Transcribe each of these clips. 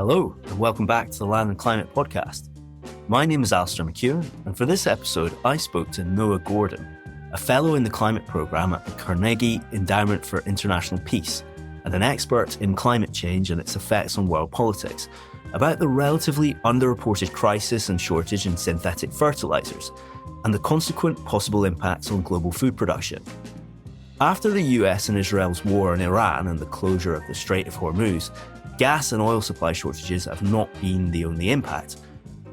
Hello, and welcome back to the Land and Climate Podcast. My name is Alasdair, and for this episode, I spoke to Noah Gordon, a fellow in the climate programme at the Carnegie Endowment for International Peace, and an expert in climate change and its effects on world politics, about the relatively underreported crisis and shortage in synthetic fertilisers, and the consequent possible impacts on global food production. After the US and Israel's war in Iran and the closure of the Strait of Hormuz, gas and oil supply shortages have not been the only impact.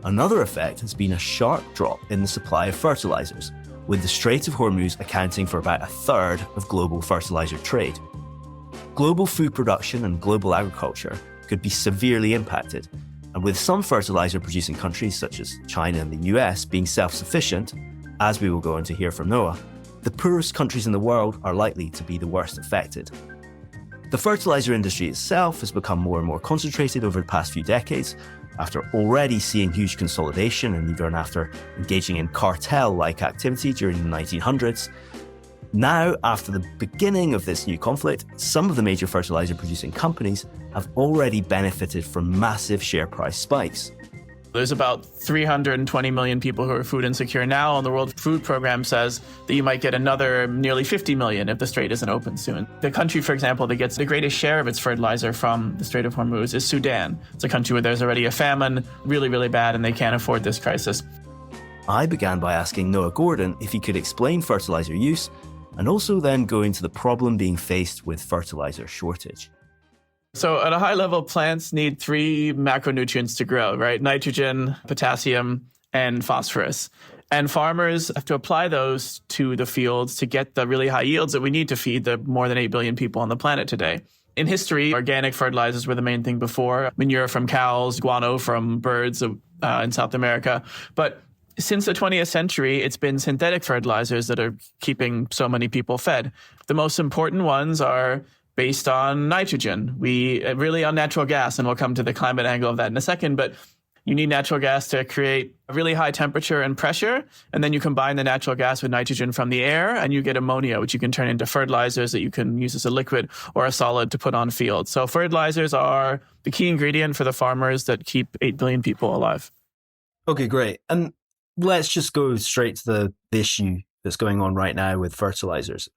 Another effect has been a sharp drop in the supply of fertilisers, with the Strait of Hormuz accounting for about a third of global fertiliser trade. Global food production and global agriculture could be severely impacted, and with some fertiliser-producing countries such as China and the US being self-sufficient, as we will go on to hear from Noah, the poorest countries in the world are likely to be the worst affected. The fertiliser industry itself has become more and more concentrated over the past few decades, after already seeing huge consolidation and even after engaging in cartel-like activity during the 1900s. Now, after the beginning of this new conflict, some of the major fertiliser-producing companies have already benefited from massive share price spikes. There's about 320 million people who are food insecure now, and the World Food Program says that you might get another nearly 50 million if the Strait isn't open soon. The country, for example, that gets the greatest share of its fertilizer from the Strait of Hormuz is Sudan. It's a country where there's already a famine, really, really bad, and they can't afford this crisis. I began by asking Noah Gordon if he could explain fertiliser use, and also then go into the problem being faced with fertiliser shortage. So at a high level, plants need three macronutrients to grow, right? Nitrogen, potassium, and phosphorus. And farmers have to apply those to the fields to get the really high yields that we need to feed the more than 8 billion people on the planet today. In history, organic fertilizers were the main thing before. Manure from cows, guano from birds in South America. But since the 20th century, it's been synthetic fertilizers that are keeping so many people fed. The most important ones are based on nitrogen. We really on natural gas, and we'll come to the climate angle of that in a second, but you need natural gas to create a really high temperature and pressure, and then you combine the natural gas with nitrogen from the air, and you get ammonia, which you can turn into fertilizers that you can use as a liquid or a solid to put on fields. So fertilizers are the key ingredient for the farmers that keep 8 billion people alive. Okay, great. And let's just go straight to the issue that's going on right now with fertilizers.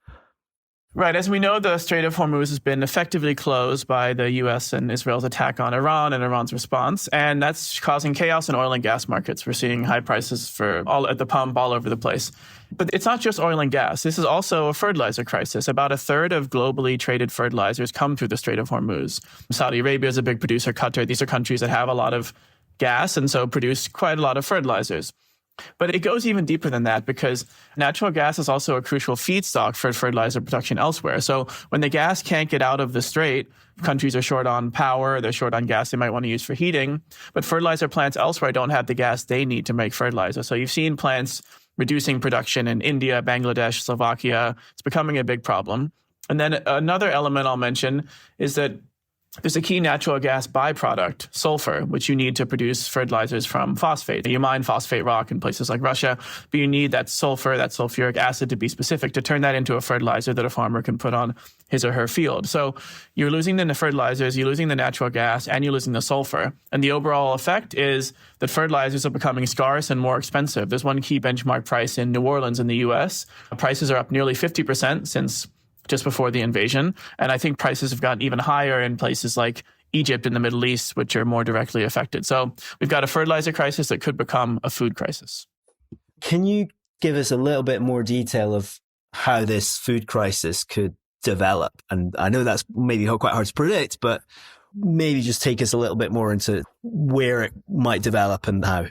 Right. As we know, the Strait of Hormuz has been effectively closed by the U.S. and Israel's attack on Iran and Iran's response, and that's causing chaos in oil and gas markets. We're seeing high prices for all at the pump all over the place. But it's not just oil and gas. This is also a fertilizer crisis. About a third of globally traded fertilizers come through the Strait of Hormuz. Saudi Arabia is a big producer, Qatar. These are countries that have a lot of gas and so produce quite a lot of fertilizers. But it goes even deeper than that because natural gas is also a crucial feedstock for fertilizer production elsewhere. So when the gas can't get out of the strait, countries are short on power, they're short on gas they might want to use for heating, but fertilizer plants elsewhere don't have the gas they need to make fertilizer. So you've seen plants reducing production in India, Bangladesh, Slovakia. It's becoming a big problem. And then another element I'll mention is that there's a key natural gas byproduct, sulfur, which you need to produce fertilizers from phosphate. You mine phosphate rock in places like Russia, but you need that sulfur, that sulfuric acid to be specific to turn that into a fertilizer that a farmer can put on his or her field. So you're losing the fertilizers, you're losing the natural gas, and you're losing the sulfur. And the overall effect is that fertilizers are becoming scarce and more expensive. There's one key benchmark price in New Orleans in the U.S. Prices are up nearly 50% since just before the invasion. And I think prices have gotten even higher in places like Egypt and the Middle East, which are more directly affected. So we've got a fertilizer crisis that could become a food crisis. Can you give us a little bit more detail of how this food crisis could develop? And I know that's maybe quite hard to predict, but maybe just take us a little bit more into where it might develop and how.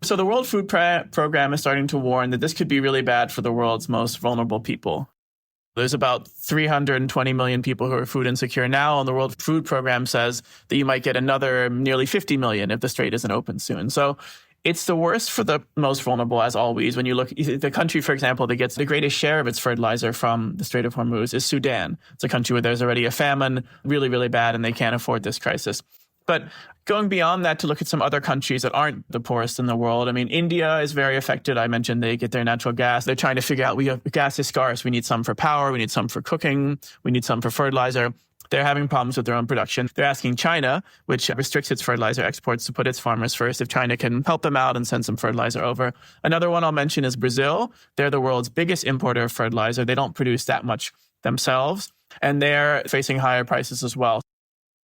So the World Food Program is starting to warn that this could be really bad for the world's most vulnerable people. There's about 320 million people who are food insecure now, and the World Food Program says that you might get another nearly 50 million if the Strait isn't open soon. So it's the worst for the most vulnerable, as always. When you look, the country, for example, that gets the greatest share of its fertilizer from the Strait of Hormuz is Sudan. It's a country where there's already a famine, really, really bad, and they can't afford this crisis. But going beyond that to look at some other countries that aren't the poorest in the world. I mean, India is very affected. I mentioned they get their natural gas. They're trying to figure out, gas is scarce. We need some for power. We need some for cooking. We need some for fertilizer. They're having problems with their own production. They're asking China, which restricts its fertilizer exports, to put its farmers first, if China can help them out and send some fertilizer over. Another one I'll mention is Brazil. They're the world's biggest importer of fertilizer. They don't produce that much themselves, and they're facing higher prices as well.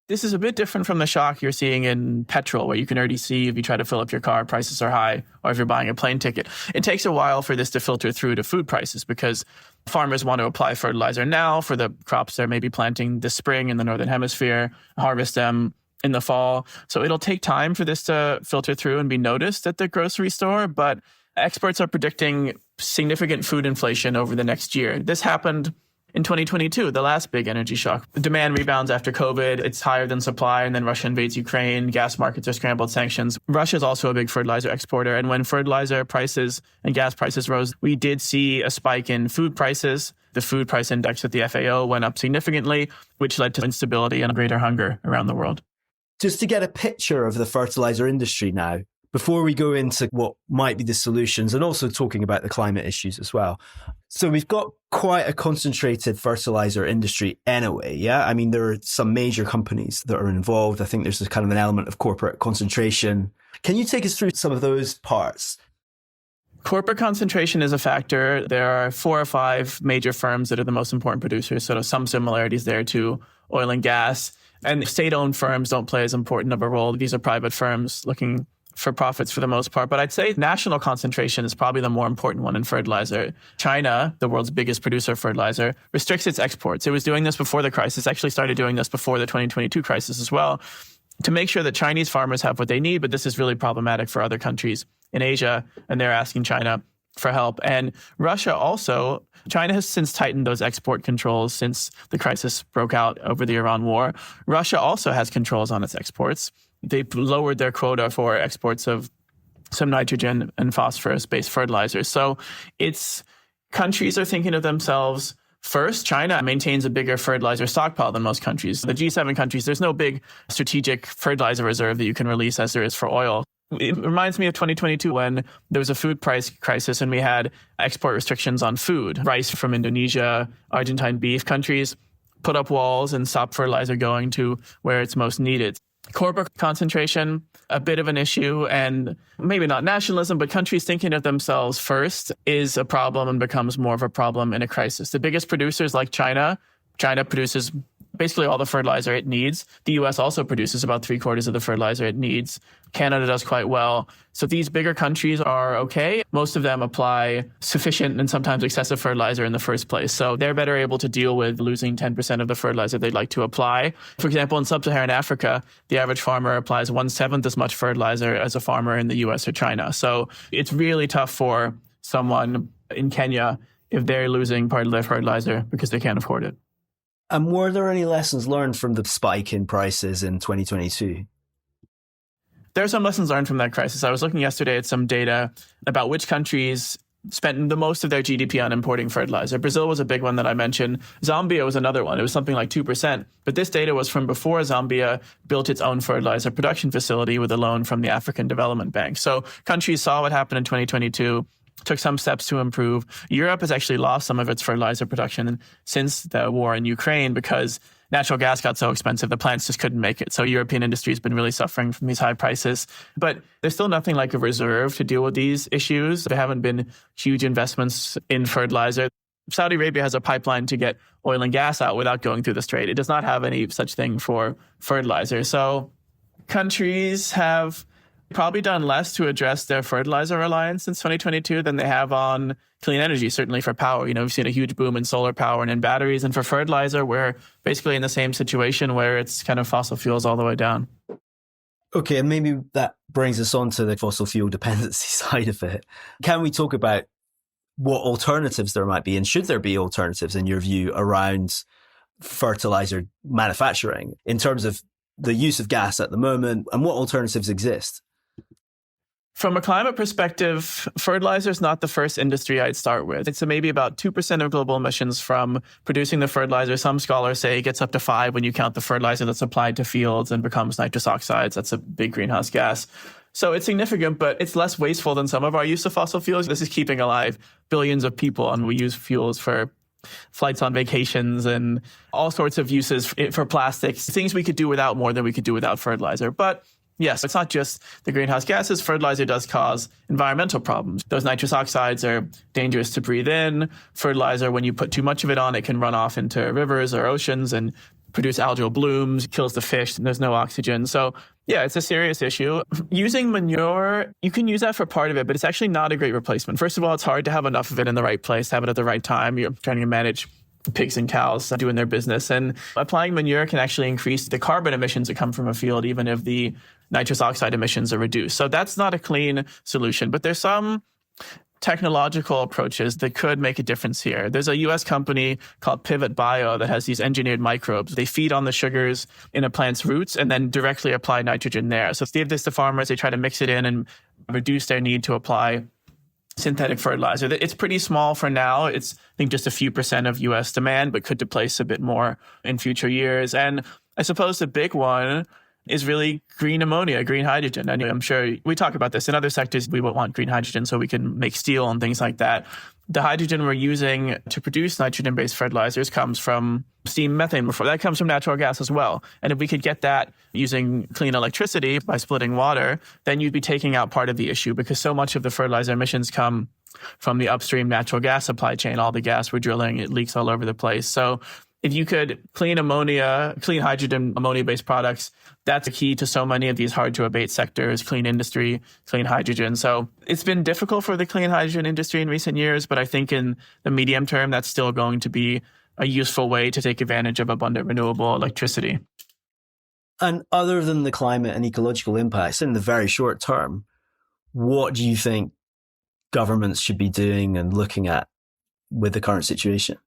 This is a bit different from the shock you're seeing in petrol, where you can already see if you try to fill up your car, prices are high, or if you're buying a plane ticket. It takes a while for this to filter through to food prices because farmers want to apply fertilizer now for the crops they're maybe planting this spring in the Northern Hemisphere, harvest them in the fall. So it'll take time for this to filter through and be noticed at the grocery store, but experts are predicting significant food inflation over the next year. This happened in 2022, the last big energy shock. Demand rebounds after COVID. It's higher than supply, and then Russia invades Ukraine. Gas markets are scrambled, sanctions. Russia is also a big fertilizer exporter. And when fertilizer prices and gas prices rose, we did see a spike in food prices. The food price index at the FAO went up significantly, which led to instability and greater hunger around the world. Just to get a picture of the fertilizer industry now, before we go into what might be the solutions and also talking about the climate issues as well. So we've got quite a concentrated fertilizer industry anyway, yeah? I mean, there are some major companies that are involved. I think there's a kind of an element of corporate concentration. Can you take us through some of those parts? Corporate concentration is a factor. There are 4 or 5 major firms that are the most important producers, sort of some similarities there to oil and gas. And state-owned firms don't play as important of a role. These are private firms looking for profits for the most part. But I'd say national concentration is probably the more important one in fertilizer. China, the world's biggest producer of fertilizer, restricts its exports. It was doing this before the crisis, actually started doing this before the 2022 crisis as well, to make sure that Chinese farmers have what they need. But this is really problematic for other countries in Asia, and they're asking China for help. And Russia also, China has since tightened those export controls since the crisis broke out over the Iran war. Russia also has controls on its exports. They've lowered their quota for exports of some nitrogen and phosphorus-based fertilizers. So countries are thinking of themselves first. China maintains a bigger fertilizer stockpile than most countries. The G7 countries, there's no big strategic fertilizer reserve that you can release as there is for oil. It reminds me of 2022 when there was a food price crisis and we had export restrictions on food. Rice from Indonesia, Argentine beef, countries put up walls and stopped fertilizer going to where it's most needed. Corporate concentration, a bit of an issue, and maybe not nationalism, but countries thinking of themselves first is a problem and becomes more of a problem in a crisis. The biggest producers like China produces basically all the fertilizer it needs. The US also produces about 3/4 of the fertilizer it needs. Canada does quite well. So these bigger countries are okay. Most of them apply sufficient and sometimes excessive fertilizer in the first place. So they're better able to deal with losing 10% of the fertilizer they'd like to apply. For example, in sub-Saharan Africa, the average farmer applies 1/7 as much fertilizer as a farmer in the US or China. So it's really tough for someone in Kenya if they're losing part of their fertilizer because they can't afford it. And were there any lessons learned from the spike in prices in 2022? There are some lessons learned from that crisis. I was looking yesterday at some data about which countries spent the most of their GDP on importing fertilizer. Brazil was a big one that I mentioned. Zambia was another one. It was something like 2%. But this data was from before Zambia built its own fertilizer production facility with a loan from the African Development Bank. So countries saw what happened in 2022, took some steps to improve. Europe has actually lost some of its fertilizer production since the war in Ukraine because natural gas got so expensive, the plants just couldn't make it. So European industry has been really suffering from these high prices. But there's still nothing like a reserve to deal with these issues. There haven't been huge investments in fertilizer. Saudi Arabia has a pipeline to get oil and gas out without going through the Strait. It does not have any such thing for fertilizer. So countries have probably done less to address their fertilizer reliance since 2022 than they have on clean energy, certainly for power. We've seen a huge boom in solar power and in batteries. And for fertilizer, we're basically in the same situation where it's kind of fossil fuels all the way down. Okay, and maybe that brings us on to the fossil fuel dependency side of it. Can we talk about what alternatives there might be, and should there be alternatives in your view around fertilizer manufacturing in terms of the use of gas at the moment, and what alternatives exist? From a climate perspective, fertilizer is not the first industry I'd start with. It's maybe about 2% of global emissions from producing the fertilizer. Some scholars say it gets up to 5% when you count the fertilizer that's applied to fields and becomes nitrous oxides. That's a big greenhouse gas. So it's significant, but it's less wasteful than some of our use of fossil fuels. This is keeping alive billions of people, and we use fuels for flights on vacations and all sorts of uses for plastics, things we could do without more than we could do without fertilizer. But yes, it's not just the greenhouse gases. Fertilizer does cause environmental problems. Those nitrous oxides are dangerous to breathe in. Fertilizer, when you put too much of it on, it can run off into rivers or oceans and produce algal blooms, kills the fish, and there's no oxygen. So yeah, it's a serious issue. Using manure, you can use that for part of it, but it's actually not a great replacement. First of all, it's hard to have enough of it in the right place, have it at the right time. You're trying to manage pigs and cows doing their business. And applying manure can actually increase the carbon emissions that come from a field, even if the nitrous oxide emissions are reduced. So that's not a clean solution. But there's some technological approaches that could make a difference here. There's a US company called Pivot Bio that has these engineered microbes. They feed on the sugars in a plant's roots and then directly apply nitrogen there. So if they give this to farmers, they try to mix it in and reduce their need to apply synthetic fertilizer. It's pretty small for now. It's, I think, just a few percent of US demand, but could displace a bit more in future years. And I suppose the big one is really green ammonia, green hydrogen. And I'm sure we talk about this in other sectors. We would want green hydrogen so we can make steel and things like that. The hydrogen we're using to produce nitrogen-based fertilizers comes from steam methane before. That comes from natural gas as well. And if we could get that using clean electricity by splitting water, then you'd be taking out part of the issue because so much of the fertilizer emissions come from the upstream natural gas supply chain. All the gas we're drilling, it leaks all over the place. So if you could clean ammonia, clean hydrogen, ammonia-based products, that's the key to so many of these hard-to-abate sectors, clean industry, clean hydrogen. So it's been difficult for the clean hydrogen industry in recent years, but I think in the medium term, that's still going to be a useful way to take advantage of abundant renewable electricity. And other than the climate and ecological impacts in the very short term, what do you think governments should be doing and looking at with the current situation?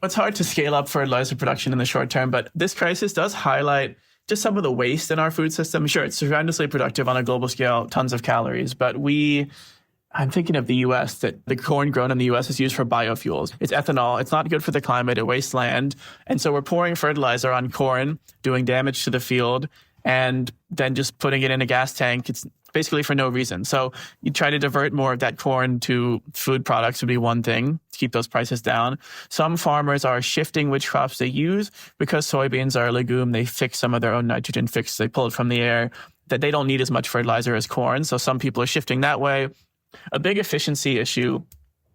It's hard to scale up fertilizer production in the short term, but this crisis does highlight just some of the waste in our food system. Sure, it's tremendously productive on a global scale, tons of calories, but I'm thinking of the US, that the corn grown in the US is used for biofuels. It's ethanol. It's not good for the climate. It wastes land. And so we're pouring fertilizer on corn, doing damage to the field, and then just putting it in a gas tank. It's basically for no reason. So you try to divert more of that corn to food products would be one thing to keep those prices down. Some farmers are shifting which crops they use because soybeans are a legume. They fix some of their own nitrogen fix. They pull it from the air, that they don't need as much fertilizer as corn. So some people are shifting that way. A big efficiency issue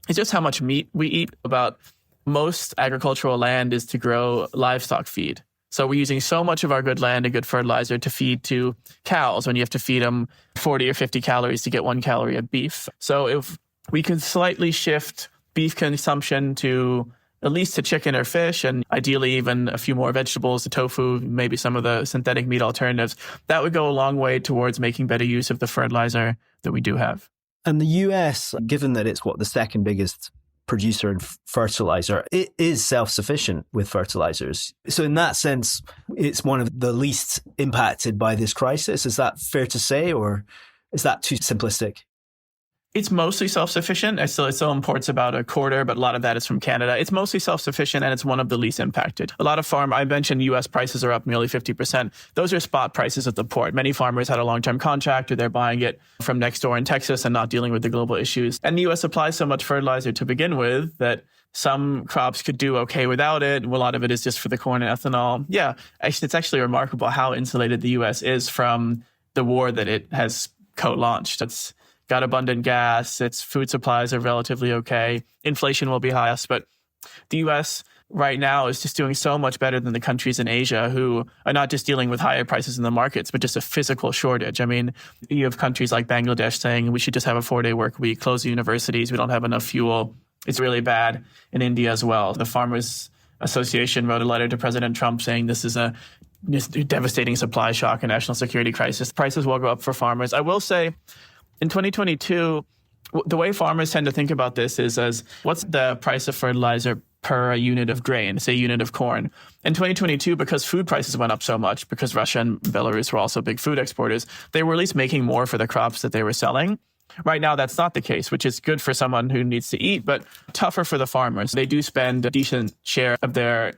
is just how much meat we eat. About most agricultural land is to grow livestock feed. So we're using so much of our good land and good fertilizer to feed to cows when you have to feed them 40 or 50 calories to get 1 calorie of beef. So if we could slightly shift beef consumption to at least to chicken or fish, and ideally even a few more vegetables, the tofu, maybe some of the synthetic meat alternatives, that would go a long way towards making better use of the fertilizer that we do have. And the US, given that it's the second biggest producer in fertilizer, it is self-sufficient with fertilizers. So in that sense, it's one of the least impacted by this crisis. Is that fair to say, or is that too simplistic? It's mostly self-sufficient. It still imports about a quarter, but a lot of that is from Canada. It's mostly self-sufficient, and it's one of the least impacted. A lot of I mentioned U.S. prices are up nearly 50%. Those are spot prices at the port. Many farmers had a long-term contract, or they're buying it from next door in Texas and not dealing with the global issues. And the U.S. supplies so much fertilizer to begin with that some crops could do okay without it. A lot of it is just for the corn and ethanol. Yeah, actually, it's actually remarkable how insulated the U.S. is from the war that it has co-launched. It's got abundant gas. Its food supplies are relatively okay. Inflation will be highest, but the U.S. right now is just doing so much better than the countries in Asia who are not just dealing with higher prices in the markets, but just a physical shortage. I mean, you have countries like Bangladesh saying we should just have a 4-day work week, close the universities, we don't have enough fuel. It's really bad in India as well. The Farmers Association wrote a letter to President Trump saying this is a devastating supply shock, a national security crisis. Prices will go up for farmers. I will say, in 2022, the way farmers tend to think about this is as what's the price of fertilizer per unit of grain, say unit of corn. In 2022, because food prices went up so much, because Russia and Belarus were also big food exporters, they were at least making more for the crops that they were selling. Right now, that's not the case, which is good for someone who needs to eat, but tougher for the farmers. They do spend a decent share of their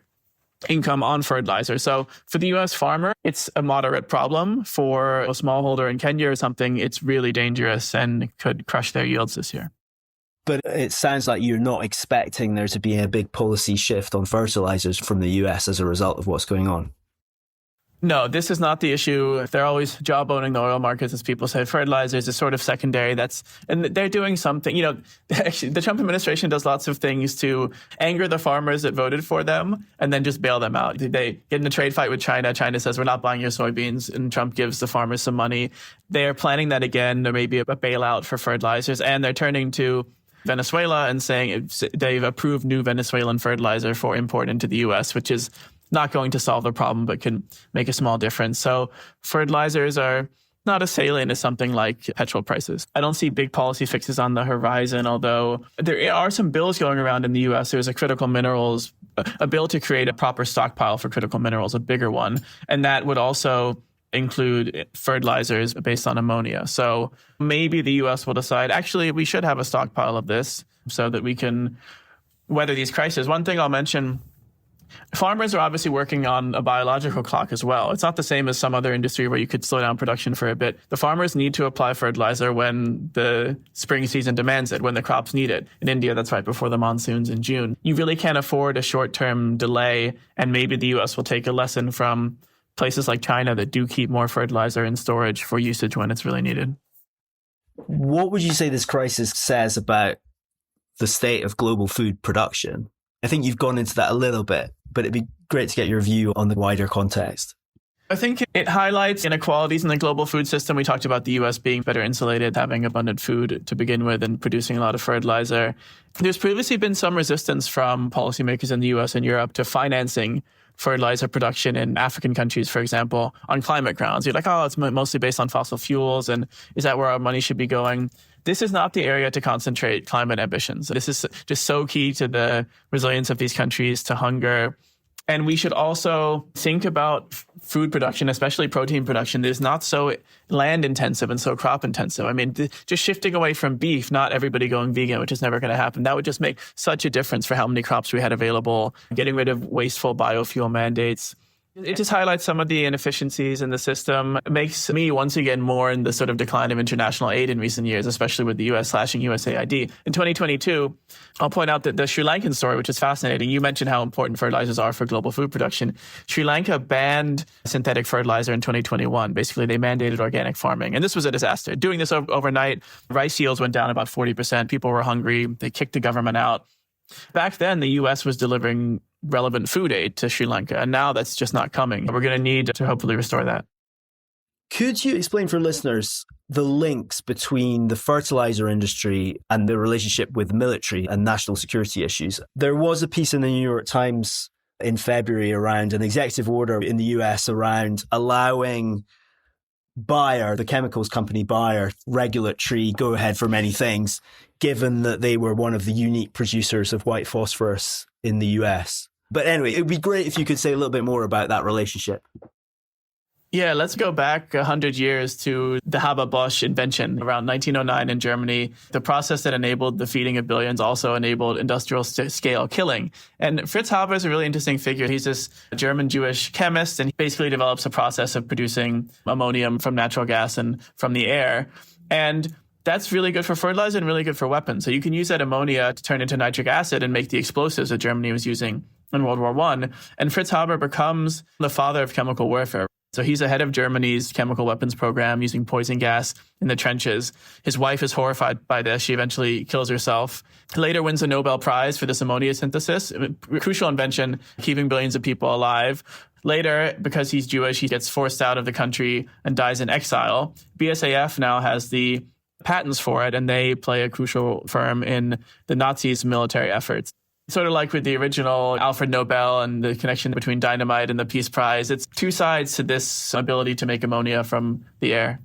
income on fertilizer. So for the U.S. farmer, it's a moderate problem. For a smallholder in Kenya or something, it's really dangerous and could crush their yields this year. But it sounds like you're not expecting there to be a big policy shift on fertilizers from the US as a result of what's going on. No, this is not the issue. They're always jawboning the oil markets, as people say. Fertilizers is sort of secondary. And they're doing something. Actually, the Trump administration does lots of things to anger the farmers that voted for them and then just bail them out. They get in a trade fight with China. China says, we're not buying your soybeans, and Trump gives the farmers some money. They are planning that again. There may be a bailout for fertilizers, and they're turning to Venezuela and saying they've approved new Venezuelan fertilizer for import into the U.S., which is not going to solve the problem, but can make a small difference. So fertilizers are not as salient as something like petrol prices. I don't see big policy fixes on the horizon, although there are some bills going around in the U.S. There's a critical minerals, a bill to create a proper stockpile for critical minerals, a bigger one. And that would also include fertilizers based on ammonia. So maybe the U.S. will decide, actually, we should have a stockpile of this so that we can weather these crises. One thing I'll mention, farmers are obviously working on a biological clock as well. It's not the same as some other industry where you could slow down production for a bit. The farmers need to apply fertilizer when the spring season demands it, when the crops need it. In India, that's right before the monsoons in June. You really can't afford a short-term delay, and maybe the U.S. will take a lesson from places like China that do keep more fertilizer in storage for usage when it's really needed. What would you say this crisis says about the state of global food production? I think you've gone into that a little bit, but it'd be great to get your view on the wider context. I think it highlights inequalities in the global food system. We talked about the U.S. being better insulated, having abundant food to begin with, and producing a lot of fertilizer. There's previously been some resistance from policymakers in the U.S. and Europe to financing fertilizer production in African countries, for example, on climate grounds. You're like, oh, it's mostly based on fossil fuels, and is that where our money should be going? This is not the area to concentrate climate ambitions. This is just so key to the resilience of these countries to hunger. And we should also think about food production, especially protein production, that is not so land intensive and so crop intensive. I mean, just shifting away from beef, not everybody going vegan, which is never going to happen. That would just make such a difference for how many crops we had available, getting rid of wasteful biofuel mandates. It just highlights some of the inefficiencies in the system. It makes me once again mourn the sort of decline of international aid in recent years, especially with the U.S. slashing USAID. In 2022, I'll point out that the Sri Lankan story, which is fascinating. You mentioned how important fertilizers are for global food production. Sri Lanka banned synthetic fertilizer in 2021. Basically, they mandated organic farming. And this was a disaster. Doing this overnight, rice yields went down about 40%. People were hungry. They kicked the government out. Back then, the U.S. was delivering relevant food aid to Sri Lanka, and now that's just not coming. We're going to need to hopefully restore that. Could you explain for listeners the links between the fertilizer industry and the relationship with military and national security issues? There was a piece in the New York Times in February around an executive order in the US around allowing Bayer, the chemicals company Bayer, regulatory go-ahead for many things, given that they were one of the unique producers of white phosphorus in the US. But anyway, it would be great if you could say a little bit more about that relationship. Yeah, let's go back 100 years to the Haber-Bosch invention around 1909 in Germany. The process that enabled the feeding of billions also enabled industrial scale killing. And Fritz Haber is a really interesting figure. He's this German-Jewish chemist, and he basically develops a process of producing ammonium from natural gas and from the air. And that's really good for fertilizer and really good for weapons. So you can use that ammonia to turn into nitric acid and make the explosives that Germany was using in World War I. And Fritz Haber becomes the father of chemical warfare. So he's the head of Germany's chemical weapons program using poison gas in the trenches. His wife is horrified by this. She eventually kills herself. He later wins a Nobel Prize for this ammonia synthesis, a crucial invention, keeping billions of people alive. Later, because he's Jewish, he gets forced out of the country and dies in exile. BSAF now has the patents for it, and they play a crucial firm in the Nazis' military efforts. Sort of like with the original Alfred Nobel and the connection between dynamite and the Peace Prize. It's two sides to this ability to make ammonia from the air.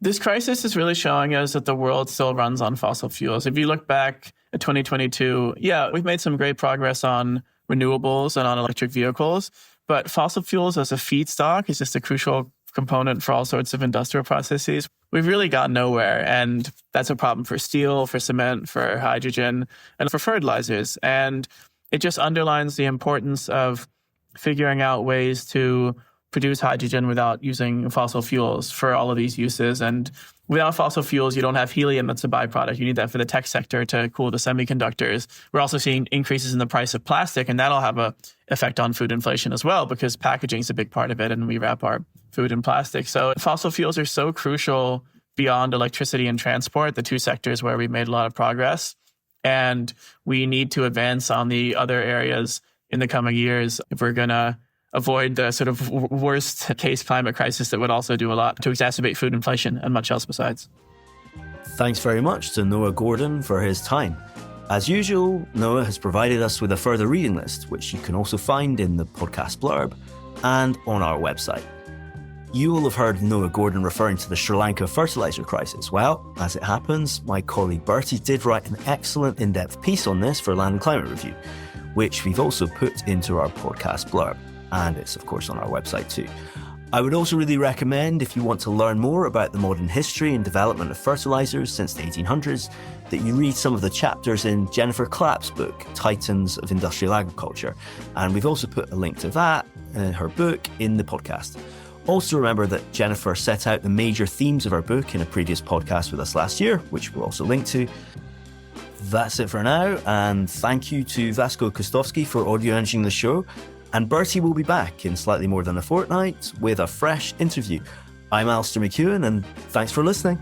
This crisis is really showing us that the world still runs on fossil fuels. If you look back at 2022, we've made some great progress on renewables and on electric vehicles, but fossil fuels as a feedstock is just a crucial component for all sorts of industrial processes. We've really got nowhere, and that's a problem for steel, for cement, for hydrogen, and for fertilizers. And it just underlines the importance of figuring out ways to produce hydrogen without using fossil fuels for all of these uses. And Without fossil fuels, you don't have helium that's a byproduct. You need that for the tech sector to cool the semiconductors. We're also seeing increases in the price of plastic, and that'll have an effect on food inflation as well, because packaging is a big part of it, and we wrap our food in plastic. So fossil fuels are so crucial beyond electricity and transport, the two sectors where we've made a lot of progress. And we need to advance on the other areas in the coming years if we're going to avoid the sort of worst case climate crisis that would also do a lot to exacerbate food inflation and much else besides. Thanks very much to Noah Gordon for his time. As usual, Noah has provided us with a further reading list, which you can also find in the podcast blurb and on our website. You will have heard Noah Gordon referring to the Sri Lanka fertiliser crisis. Well, as it happens, my colleague Bertie did write an excellent in-depth piece on this for Land and Climate Review, which we've also put into our podcast blurb. And it's, of course, on our website too. I would also really recommend, if you want to learn more about the modern history and development of fertilisers since the 1800s, that you read some of the chapters in Jennifer Clapp's book, Titans of Industrial Agriculture. And we've also put a link to that, her book, in the podcast. Also remember that Jennifer set out the major themes of her book in a previous podcast with us last year, which we'll also link to. That's it for now, and thank you to Vasco Kostovsky for audio engineering the show. And Bertie will be back in slightly more than a fortnight with a fresh interview. I'm Alasdair McEwen, and thanks for listening.